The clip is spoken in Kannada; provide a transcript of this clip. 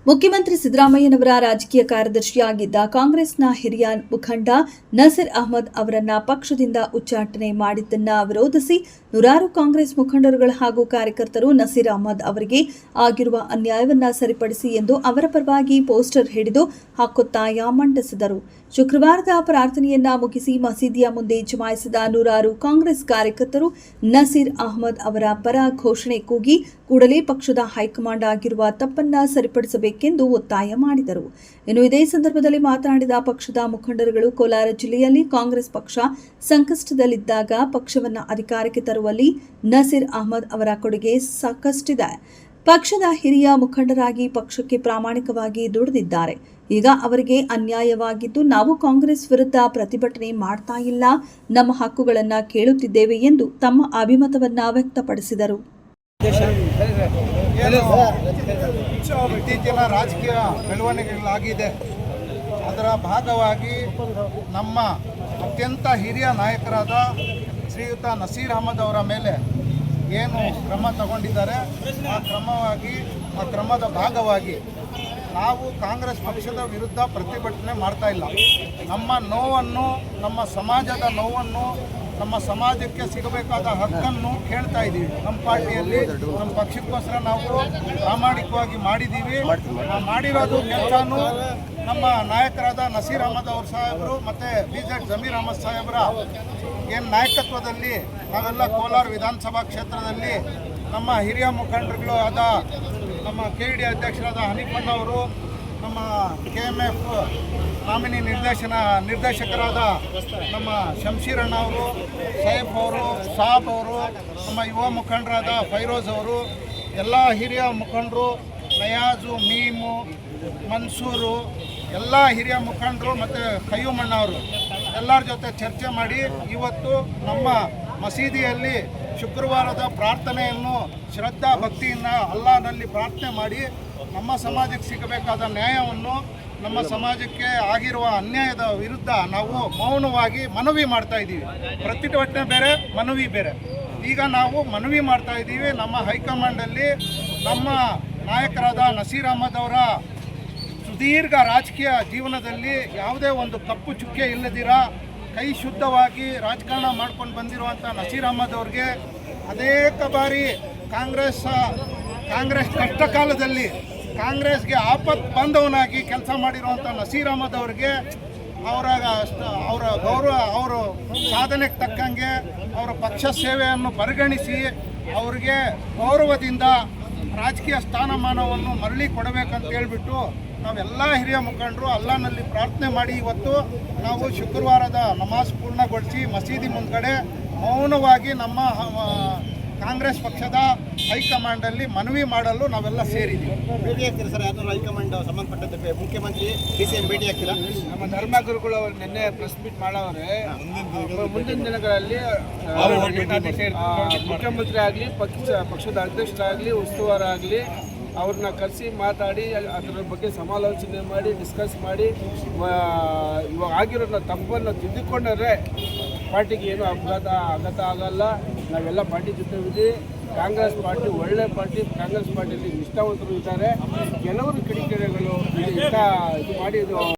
ಮುಖ್ಯಮಂತ್ರಿ ಸಿದ್ದರಾಮಯ್ಯನವರ ರಾಜಕೀಯ ಕಾರ್ಯದರ್ಶಿಯಾಗಿದ್ದ ಕಾಂಗ್ರೆಸ್ನ ಹಿರಿಯ ಮುಖಂಡ ನಸೀರ್ ಅಹಮದ್ ಅವರನ್ನ ಪಕ್ಷದಿಂದ ಉಚ್ಚಾಟನೆ ಮಾಡಿದ್ದನ್ನ ವಿರೋಧಿಸಿ ನೂರಾರು ಕಾಂಗ್ರೆಸ್ ಮುಖಂಡರುಗಳು ಹಾಗೂ ಕಾರ್ಯಕರ್ತರು ನಸೀರ್ ಅಹಮದ್ ಅವರಿಗೆ ಆಗಿರುವ ಅನ್ಯಾಯವನ್ನ ಸರಿಪಡಿಸಿ ಎಂದು ಅವರ ಪರವಾಗಿ ಪೋಸ್ಟರ್ ಹಿಡಿದು ಒತ್ತಾಯ ಮಂಡಿಸಿದರು. ಶುಕ್ರವಾರದ ಪ್ರಾರ್ಥನೆಯನ್ನ ಮುಗಿಸಿ ಮಸೀದಿಯ ಮುಂದೆ ಜಮಾಯಿಸಿದ ನೂರಾರು ಕಾಂಗ್ರೆಸ್ ಕಾರ್ಯಕರ್ತರು ನಸೀರ್ ಅಹಮದ್ ಅವರ ಪರ ಘೋಷಣೆ ಕೂಗಿ ಕೂಡಲೇ ಪಕ್ಷದ ಹೈಕಮಾಂಡ್ ಆಗಿರುವ ತಪ್ಪನ್ನ ಸರಿಪಡಿಸಬೇಕೆಂದು ಒತ್ತಾಯ ಮಾಡಿದರು. ಇನ್ನು ಇದೇ ಸಂದರ್ಭದಲ್ಲಿ ಮಾತನಾಡಿದ ಪಕ್ಷದ ಮುಖಂಡರುಗಳು, ಕೋಲಾರ ಜಿಲ್ಲೆಯಲ್ಲಿ ಕಾಂಗ್ರೆಸ್ ಪಕ್ಷ ಸಂಕಷ್ಟದಲ್ಲಿದ್ದಾಗ ಪಕ್ಷವನ್ನು ಅಧಿಕಾರಕ್ಕೆ ತರುವಲ್ಲಿ ನಸೀರ್ ಅಹಮದ್ ಅವರ ಕೊಡುಗೆ ಸಾಕಷ್ಟಿದೆ. ಪಕ್ಷದ ಹಿರಿಯ ಮುಖಂಡರಾಗಿ ಪಕ್ಷಕ್ಕೆ ಪ್ರಾಮಾಣಿಕವಾಗಿ ದುಡಿದಿದ್ದಾರೆ. ಈಗ ಅವರಿಗೆ ಅನ್ಯಾಯವಾಗಿದ್ದು ನಾವು ಕಾಂಗ್ರೆಸ್ ವಿರುದ್ಧ ಪ್ರತಿಭಟನೆ ಮಾಡ್ತಾ ಇಲ್ಲ, ನಮ್ಮ ಹಕ್ಕುಗಳನ್ನು ಕೇಳುತ್ತಿದ್ದೇವೆ ಎಂದು ತಮ್ಮ ಅಭಿಮತವನ್ನ ವ್ಯಕ್ತಪಡಿಸಿದರು. ಇತ್ತೀಚಿನ ರಾಜಕೀಯ ಬೆಳವಣಿಗೆಗಳಾಗಿದೆ. ಅದರ ಭಾಗವಾಗಿ ನಮ್ಮ ಅತ್ಯಂತ ಹಿರಿಯ ನಾಯಕರಾದ ಶ್ರೀಯುತ ನಸೀರ್ ಅಹಮದ್ ಅವರ ಮೇಲೆ ಏನು ಕ್ರಮ ತಗೊಂಡಿದ್ದಾರೆ, ಆ ಕ್ರಮದ ಭಾಗವಾಗಿ ನಾವು ಕಾಂಗ್ರೆಸ್ ಪಕ್ಷದ ವಿರುದ್ಧ ಪ್ರತಿಭಟನೆ ಮಾಡ್ತಾ ಇಲ್ಲ. ನಮ್ಮ ನೋವನ್ನು, ನಮ್ಮ ಸಮಾಜದ ನೋವನ್ನು, ನಮ್ಮ ಸಮಾಜಕ್ಕೆ ಸಿಗಬೇಕಾದ ಹಕ್ಕನ್ನು ಕೇಳ್ತಾ ಇದ್ದೀವಿ. ನಮ್ಮ ಪಾರ್ಟಿಯಲ್ಲಿ ನಮ್ಮ ಪಕ್ಷಕ್ಕೋಸ್ಕರ ನಾವು ಪ್ರಾಮಾಣಿಕವಾಗಿ ಮಾಡಿದ್ದೀವಿ. ಮಾಡಿರೋದು ಕೆಲಸನೂ ನಮ್ಮ ನಾಯಕರಾದ ನಸೀರ್ ಅಹಮದ್ ಅವ್ರ ಸಾಹೇಬರು ಮತ್ತು BZ ಜಮೀರ್ ಅಹಮದ್ ಸಾಹೇಬರ ಏನು ನಾಯಕತ್ವದಲ್ಲಿ ನಾವೆಲ್ಲ ಕೋಲಾರ ವಿಧಾನಸಭಾ ಕ್ಷೇತ್ರದಲ್ಲಿ ನಮ್ಮ ಹಿರಿಯ ಮುಖಂಡರುಗಳು ಆದ ನಮ್ಮ KD ಅಧ್ಯಕ್ಷರಾದ ಹನೀಫಣ್ಣ ಅವರು, ನಮ್ಮ KMF ನಾಮಿನಿ ನಿರ್ದೇಶಕರಾದ ನಮ್ಮ ಶಂಶೀರಣ್ಣ ಅವರು, ಸೈಫ್ ಅವರು, ಸಾಬ್ ಅವರು, ನಮ್ಮ ಯುವ ಮುಖಂಡರಾದ ಫೈರೋಜ್ ಅವರು, ಎಲ್ಲ ಹಿರಿಯ ಮುಖಂಡರು, ನಯಾಜು, ಮೀಮು, ಮನ್ಸೂರು, ಎಲ್ಲ ಹಿರಿಯ ಮುಖಂಡರು ಮತ್ತು ಕಯ್ಯುಮಣ್ಣ ಅವರು ಎಲ್ಲರ ಜೊತೆ ಚರ್ಚೆ ಮಾಡಿ ಇವತ್ತು ನಮ್ಮ ಮಸೀದಿಯಲ್ಲಿ ಶುಕ್ರವಾರದ ಪ್ರಾರ್ಥನೆಯನ್ನು ಶ್ರದ್ಧಾ ಭಕ್ತಿಯಿಂದ ಅಲ್ಲಾಹನಲ್ಲಿ ಪ್ರಾರ್ಥನೆ ಮಾಡಿ ನಮ್ಮ ಸಮಾಜಕ್ಕೆ ಸಿಗಬೇಕಾದ ನ್ಯಾಯವನ್ನು, ನಮ್ಮ ಸಮಾಜಕ್ಕೆ ಆಗಿರುವ ಅನ್ಯಾಯದ ವಿರುದ್ಧ ನಾವು ಮೌನವಾಗಿ ಮನವಿ ಮಾಡ್ತಾ ಇದ್ದೀವಿ. ಪ್ರತಿಭಟನೆ ಬೇರೆ, ಮನವಿ ಬೇರೆ. ಈಗ ನಾವು ಮನವಿ ಮಾಡ್ತಾ ಇದ್ದೀವಿ. ನಮ್ಮ ಹೈಕಮಾಂಡಲ್ಲಿ ನಮ್ಮ ನಾಯಕರಾದ ನಸೀರ್ ಅಹಮದ್ ಅವರ ಸುದೀರ್ಘ ರಾಜಕೀಯ ಜೀವನದಲ್ಲಿ ಯಾವುದೇ ಒಂದು ಕಪ್ಪು ಚುಕ್ಕೆ ಇಲ್ಲದಿರ ಕೈ ಶುದ್ಧವಾಗಿ ರಾಜಕಾರಣ ಮಾಡ್ಕೊಂಡು ಬಂದಿರುವಂಥ ನಸೀರ್ ಅಹಮದ್ ಅವ್ರಿಗೆ ಅನೇಕ ಬಾರಿ ಕಾಂಗ್ರೆಸ್ ಕಷ್ಟ ಕಾಲದಲ್ಲಿ ಕಾಂಗ್ರೆಸ್ಗೆ ಆಪತ್ ಬಾಂಧವನಾಗಿ ಕೆಲಸ ಮಾಡಿರುವಂಥ ನಸೀರ್ ಅಹಮದ್ ಅವ್ರಿಗೆ ಅವರ ಗೌರವ, ಅವರು ಸಾಧನೆಗೆ ತಕ್ಕಂಗೆ ಅವರ ಪಕ್ಷ ಸೇವೆಯನ್ನು ಪರಿಗಣಿಸಿ ಅವ್ರಿಗೆ ಗೌರವದಿಂದ ರಾಜಕೀಯ ಸ್ಥಾನಮಾನವನ್ನು ಮರಳಿ ಕೊಡಬೇಕಂತ ಹೇಳ್ಬಿಟ್ಟು ನಾವೆಲ್ಲ ಹಿರಿಯ ಮುಖಂಡರು ಅಲ್ಲಾಹನಲ್ಲಿ ಪ್ರಾರ್ಥನೆ ಮಾಡಿ ಇವತ್ತು ನಾವು ಶುಕ್ರವಾರದ ನಮಾಜ್ ಪೂರ್ಣಗೊಳಿಸಿ ಮಸೀದಿ ಮುಂದ್ಗಡೆ ಮೌನವಾಗಿ ನಮ್ಮ ಕಾಂಗ್ರೆಸ್ ಪಕ್ಷದ ಹೈಕಮಾಂಡಲ್ಲಿ ಮನವಿ ಮಾಡಲು ನಾವೆಲ್ಲ ಸೇರಿದ್ದೀವಿ. ಭೇಟಿ ಆಗ್ತೀರಾ ಸರ್? ಯಾರು ಹೈಕಮಾಂಡ್ ಸಂಬಂಧಪಟ್ಟಂತೆ ಮುಖ್ಯಮಂತ್ರಿ DCM ಭೇಟಿ ಆಗ್ತೀರಾ? ನಮ್ಮ ಧರ್ಮಗುರುಗಳು ಅವರು ನಿನ್ನೆ ಪ್ರೆಸ್ ಮೀಟ್ ಮಾಡವ್ರೆ. ಮುಂದಿನ ದಿನಗಳಲ್ಲಿ ಮುಖ್ಯಮಂತ್ರಿ ಆಗಲಿ, ಪಕ್ಷದ ಅಧ್ಯಕ್ಷರಾಗಲಿ, ಉಸ್ತುವಾರಾಗಲಿ ಅವ್ರನ್ನ ಕರೆಸಿ ಮಾತಾಡಿ ಅದರ ಬಗ್ಗೆ ಸಮಾಲೋಚನೆ ಮಾಡಿ ಡಿಸ್ಕಸ್ ಮಾಡಿ ಇವಾಗ ಆಗಿರೋ ತಪ್ಪನ್ನು ತಿದ್ದುಕೊಂಡ್ರೆ ಪಾರ್ಟಿಗೆ ಏನು ಆಘಾತ ಆಗಲ್ಲ. ನಾವೆಲ್ಲ ಪಾರ್ಟಿ ಜೊತೆ ಇದ್ದೀವಿ. ಕಾಂಗ್ರೆಸ್ ಪಾರ್ಟಿ ಒಳ್ಳೆ ಪಾರ್ಟಿ. ಕಾಂಗ್ರೆಸ್ ಪಾರ್ಟಿಯಲ್ಲಿ ನಿಷ್ಠಾವಂತರು ಇದ್ದಾರೆ. ಕೆಲವರು ಕಿಡಿಗೇಡಿಗಳು ಇದು ಮಾಡಿ